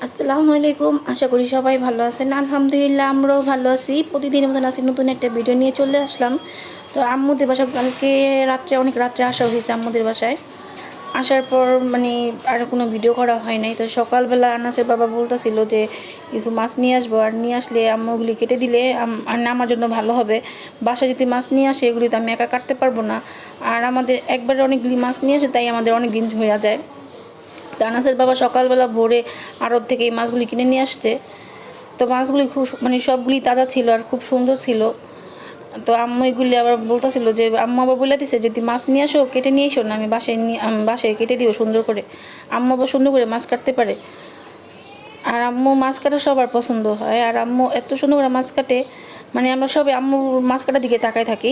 আসসালামু আলাইকুম। আশা করি সবাই ভালো আছেন। আলহামদুলিল্লাহ আমরাও ভালো আছি। প্রতিদিনের মতন আজকে নতুন একটা ভিডিও নিয়ে চলে আসলাম। তো আম্মুদের বাসায় কালকে রাত্রে অনেক রাত্রে আসা হয়েছে আম্মুদের বাসায়। আসার পর মানে আর কোনো ভিডিও করা হয় নাই। তো সকালবেলা আনাসের বাবা বলতেছিল যে কিছু মাছ নিয়ে আসবো, আর নিয়ে আসলে আম্মুগুলি কেটে দিলে আর আমার জন্য ভালো হবে। বাসায় যদি মাছ নিয়ে আসে এগুলি তো আমি একা কাটতে পারবো না। আর আমাদের একবারে অনেকগুলি মাছ নিয়ে আসে, তাই আমাদের অনেক দিন হয়ে যায়। তো আনাসের বাবা সকালবেলা ভোরে আড়ত থেকে এই মাছগুলি কিনে নিয়ে আসছে। তো মাছগুলি খুব মানে সবগুলি তাজা ছিল আর খুব সুন্দর ছিল। তো আম্মু এগুলি আবার বলতেছিল যে আম্মু আবার বলে দিছে যদি মাছ নিয়ে আসো কেটে নিয়ে এসো না, আমি বাসায় কেটে দিব সুন্দর করে। আম্মু আবার সুন্দর করে মাছ কাটতে পারে। আর আম্মু মাছ কাটা সবার পছন্দ হয়, আর আম্মু এত সুন্দর করে মাছ কাটে, মানে আমরা সবাই আম্মু মাছ কাটার দিকে তাকায় থাকি।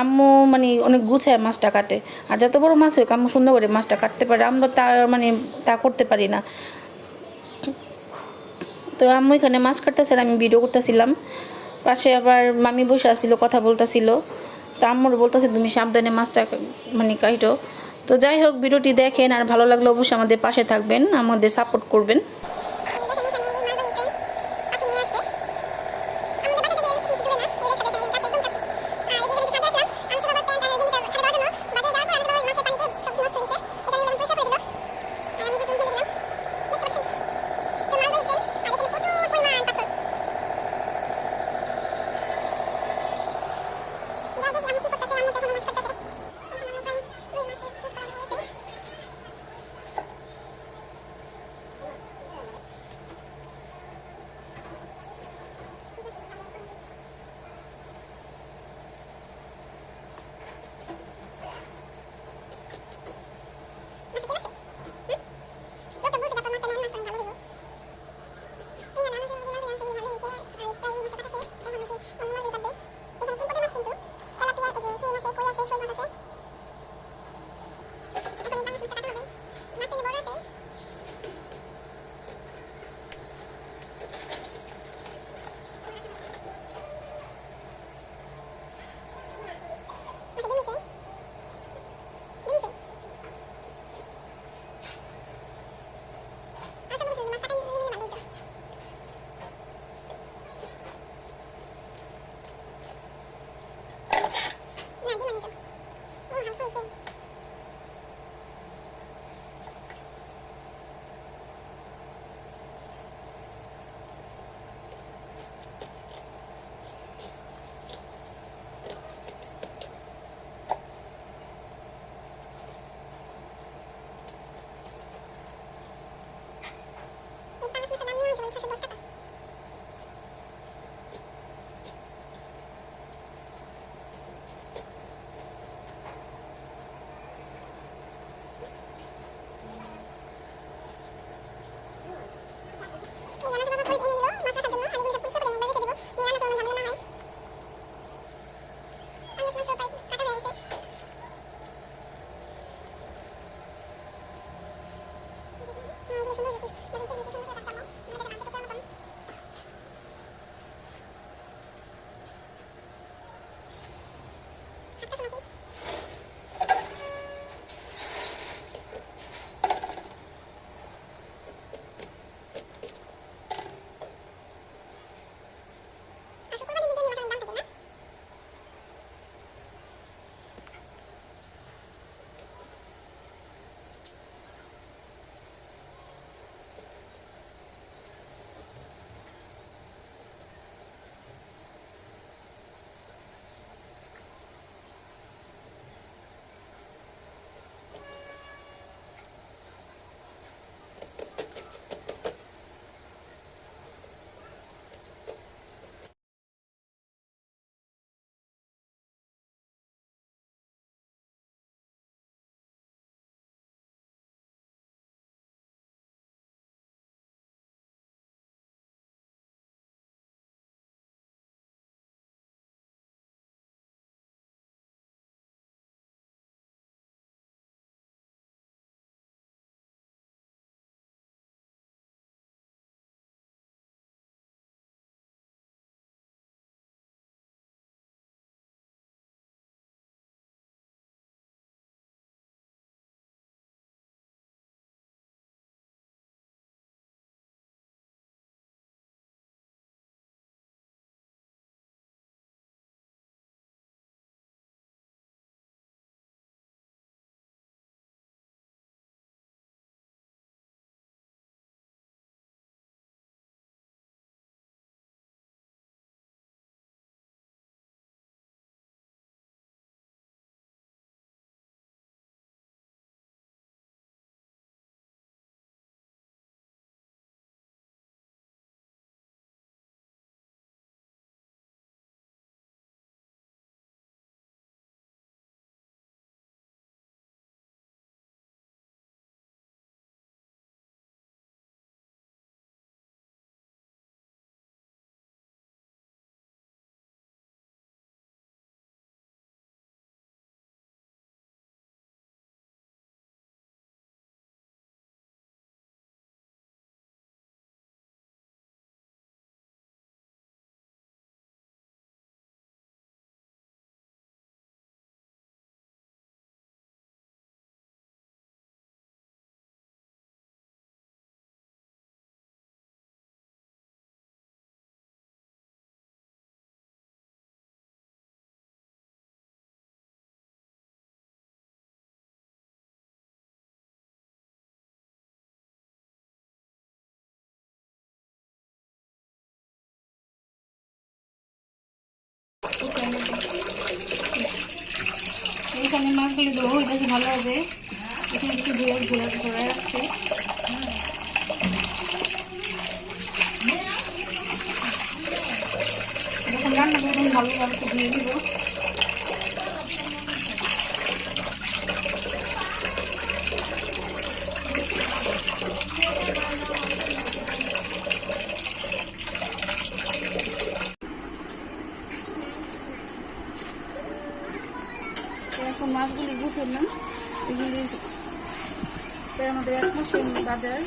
আম্মু মানে অনেক গুছায় মাছটা কাটে, আর যত বড় মাছ হোক আম্মু সুন্দর করে মাছটা কাটতে পারে, আমরা তা মানে তা করতে পারি না। তো আম্মু এখানে মাছ কাটতেছে আর আমি ভিডিও করতেছিলাম। পাশে আবার মামি বসে আসছিল, কথা বলতেছিল। তো আম্মুর বলতেছে তুমি সাবধানে মাছটা মানে কাটো। তো যাই হোক, ভিডিওটি দেখেন, আর ভালো লাগলে অবশ্যই আমাদের পাশে থাকবেন, আমাদের সাপোর্ট করবেন। এইখানে মাছগুলি দেবো, এটা ভালো হবে। এখানে একটু ঘোরা রাখছে। যখন রান্না করবো ভালো ধুয়ে দিব। এখন মাছগুলি গুছালাম, এগুলি আমাদের 1 মাসের বাজার।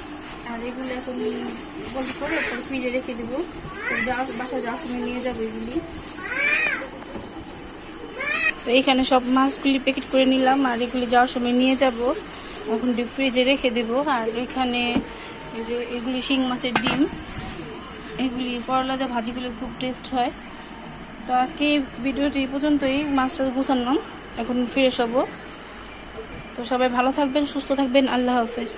আর এগুলি এখন বন্ধ করে পরে ফ্রিজে রেখে দেবো, বাসায় যাওয়ার সময় নিয়ে যাবো এগুলি। তো এইখানে সব মাছগুলি প্যাকেট করে নিলাম, আর এগুলি যাওয়ার সময় নিয়ে যাব, এখন ডিপ ফ্রিজে রেখে দেবো। আর এখানে এই যে এগুলি শিং মাছের ডিম, এগুলি করলা দিয়ে ভাজিগুলি খুব টেস্ট হয়। তো আজকে এই ভিডিওটি এই পর্যন্তই, মাছটা গুছালাম, এখন ফ্রেশ হবো। তো সবাই ভালো থাকবেন, সুস্থ থাকবেন, আল্লাহ হাফেজ।